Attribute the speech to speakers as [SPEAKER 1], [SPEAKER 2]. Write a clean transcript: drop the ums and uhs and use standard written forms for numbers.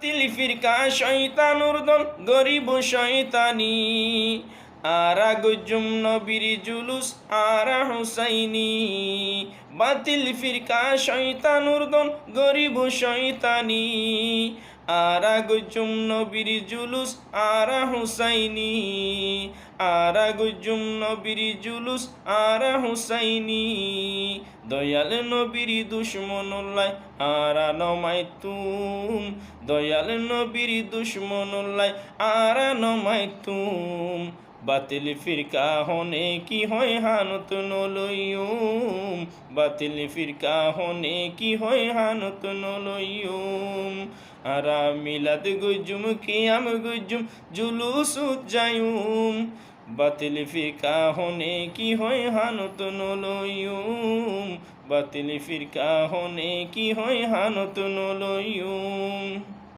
[SPEAKER 1] বাতিল ফিরকা শয়তানুর দল গরিব শয়তানি, আরা গুজুম নবীর জুলুস আরা হুসাইনি। বাতিল ফিরকা শয়তানুর দল গরিব শয়তানি, আরা গুজুম নবীর জুলুস আরা হুসাইনি, আরা গুজুম নবীর জুলুস আরা হুসাইনি। দয়াল নবীর দুশ্মনুল্লাহ আরা নমাইতুম, দয়াল নবীর দুশ্মনুল্লাহ আরা নমাইতুম। বাতিল ফিরকা হনে কি হয় হানত নলইয়ুম, বাতিল ফিরকা হনে কি হয় হানত নলইয়ুম। আরা মিলাদ গুজুম কিয়াম গুজুম জুলুস উজ্জায়ুম, বাতিল ফিরকা হনে কি হয় হানত নলইয়ুম, বাতিল ফিরকা হনে কি হয় হানত নলইয়ুম।